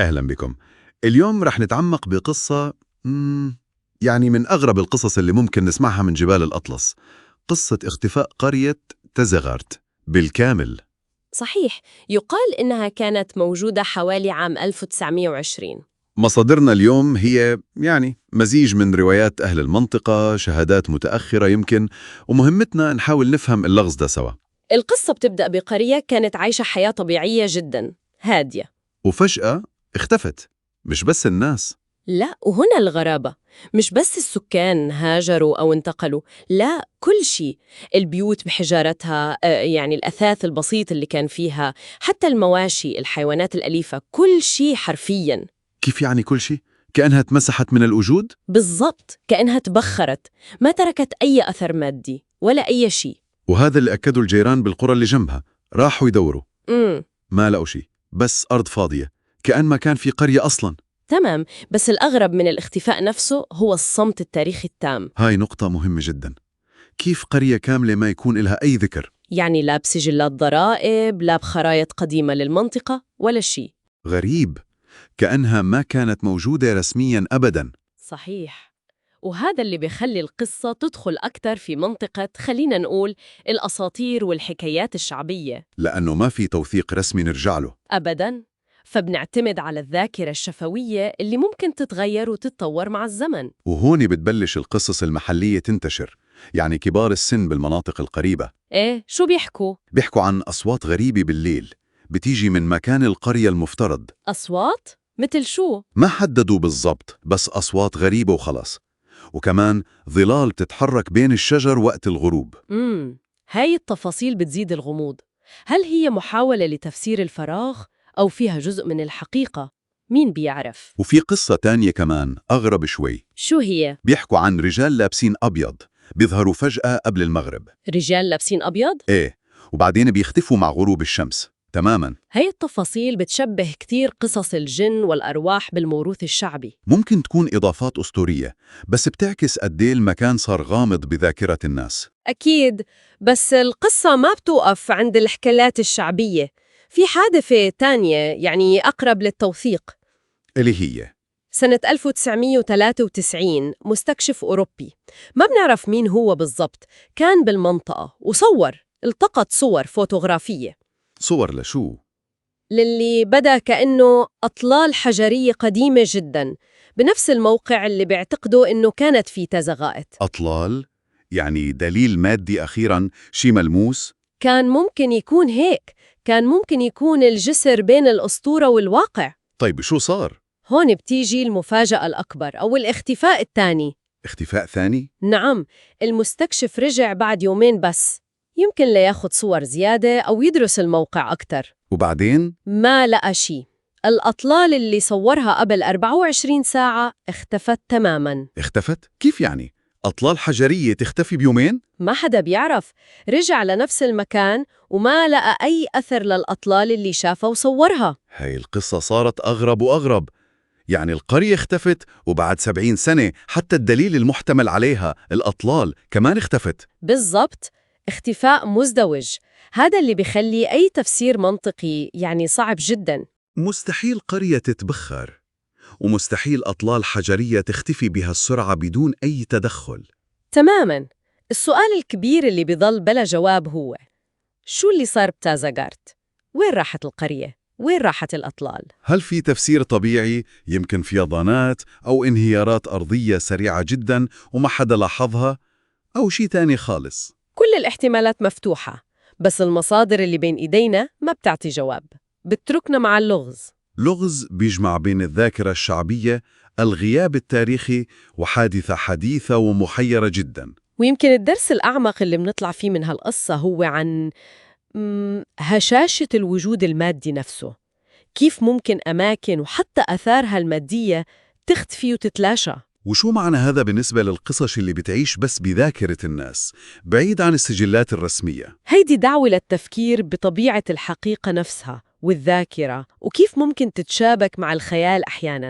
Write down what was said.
أهلا بكم. اليوم رح نتعمق بقصة يعني من أغرب القصص اللي ممكن نسمعها من جبال الأطلس. قصة اختفاء قرية تزغارت بالكامل. صحيح، يقال إنها كانت موجودة حوالي عام 1920. مصادرنا اليوم هي مزيج من روايات أهل المنطقة، شهادات متأخرة يمكن، ومهمتنا نحاول نفهم اللغز ده سوا. القصة بتبدأ بقرية كانت عايشة حياة طبيعية جدا هادية. وفجأة اختفت، مش بس الناس. لا، وهنا الغرابة، مش بس السكان هاجروا أو انتقلوا، لا، كل شيء. البيوت بحجارتها، يعني الأثاث البسيط اللي كان فيها، حتى المواشي، الحيوانات الأليفة، كل شيء حرفياً. كيف يعني كل شيء؟ كأنها اتمسحت من الوجود؟ بالضبط، كأنها تبخرت، ما تركت أي أثر مادي ولا أي شيء. وهذا اللي أكدوا الجيران بالقرى اللي جنبها. راحوا يدوروا، امم ما لقوا شيء، بس أرض فاضية، كأن ما كان في قرية أصلاً. تمام، بس الأغرب من الاختفاء نفسه هو الصمت التاريخي التام. هاي نقطة مهمة جداً. كيف قرية كاملة ما يكون لها أي ذكر؟ يعني لا بسجلات ضرائب، لا بخرايط قديمة للمنطقة، ولا شيء. غريب، كأنها ما كانت موجودة رسمياً أبداً. صحيح، وهذا اللي بيخلي القصة تدخل أكتر في منطقة، خلينا نقول، الأساطير والحكايات الشعبية. لأنه ما في توثيق رسمي نرجع له. أبداً، فبنعتمد على الذاكرة الشفوية اللي ممكن تتغير وتتطور مع الزمن. وهون بتبلش القصص المحلية تنتشر، يعني كبار السن بالمناطق القريبة إيه، شو بيحكوا؟ بيحكوا عن أصوات غريبة بالليل بتيجي من مكان القرية المفترض. أصوات؟ مثل شو؟ ما حددوا بالضبط، بس أصوات غريبة وخلص. وكمان ظلال بتتحرك بين الشجر وقت الغروب. هاي التفاصيل بتزيد الغموض. هل هي محاولة لتفسير الفراغ أو فيها جزء من الحقيقة؟ مين بيعرف؟ وفي قصة تانية كمان أغرب شوي. شو هي؟ بيحكوا عن رجال لابسين أبيض بيظهروا فجأة قبل المغرب. رجال لابسين أبيض؟ إيه، وبعدين بيختفوا مع غروب الشمس تماماً. هاي التفاصيل بتشبه كتير قصص الجن والأرواح بالموروث الشعبي. ممكن تكون إضافات أسطورية، بس بتعكس قد إيه المكان صار غامض بذاكرة الناس. أكيد، بس القصة ما بتوقف عند الحكايات الشعبية. في حادثة تانية يعني أقرب للتوثيق. اللي هي سنة 1993 مستكشف أوروبي، ما بنعرف مين هو بالضبط، كان بالمنطقة وصور، التقط صور فوتوغرافية صور لشو؟ للي بدا كأنه أطلال حجرية قديمة جدا بنفس الموقع اللي بيعتقدوا إنه كانت فيه تزغائت. أطلال؟ يعني دليل مادي أخيراً، شي ملموس؟ كان ممكن يكون هيك، كان ممكن يكون الجسر بين الأسطورة والواقع. طيب شو صار؟ هون بتيجي المفاجأة الأكبر أو الاختفاء الثاني. اختفاء ثاني؟ نعم، المستكشف رجع بعد يومين بس، يمكن لياخد صور زيادة أو يدرس الموقع أكتر. وبعدين؟ ما لقى شيء. الأطلال اللي صورها قبل 24 ساعة اختفت تماماً. اختفت؟ كيف يعني؟ أطلال حجرية تختفي بيومين؟ ما حدا بيعرف، رجع لنفس المكان وما لقى أي أثر للأطلال اللي شافها وصورها. هاي القصة صارت أغرب وأغرب. يعني القرية اختفت وبعد 70 سنة حتى الدليل المحتمل عليها الأطلال كمان اختفت. بالضبط، اختفاء مزدوج. هذا اللي بيخلي أي تفسير منطقي يعني صعب جداً. مستحيل قرية تتبخر، ومستحيل أطلال حجرية تختفي بهالسرعة بدون أي تدخل. تماماً. السؤال الكبير اللي بيضل بلا جواب هو: شو اللي صار بتازاغارت؟ وين راحت القرية؟ وين راحت الأطلال؟ هل في تفسير طبيعي، يمكن فيضانات أو انهيارات أرضية سريعة جدا وما حدا لاحظها، أو شيء تاني خالص؟ كل الاحتمالات مفتوحة، بس المصادر اللي بين إيدينا ما بتعطي جواب، بتتركنا مع اللغز. لغز بيجمع بين الذاكرة الشعبية، الغياب التاريخي، وحادثة حديثة ومحيرة جدا. ويمكن الدرس الأعمق اللي بنطلع فيه من هالقصة هو عن هشاشة الوجود المادي نفسه. كيف ممكن أماكن وحتى آثارها المادية تختفي وتتلاشى؟ وشو معنى هذا بالنسبة للقصص اللي بتعيش بس بذاكرة الناس، بعيد عن السجلات الرسمية؟ هيدي دعوة للتفكير بطبيعة الحقيقة نفسها والذاكرة، وكيف ممكن تتشابك مع الخيال أحياناً.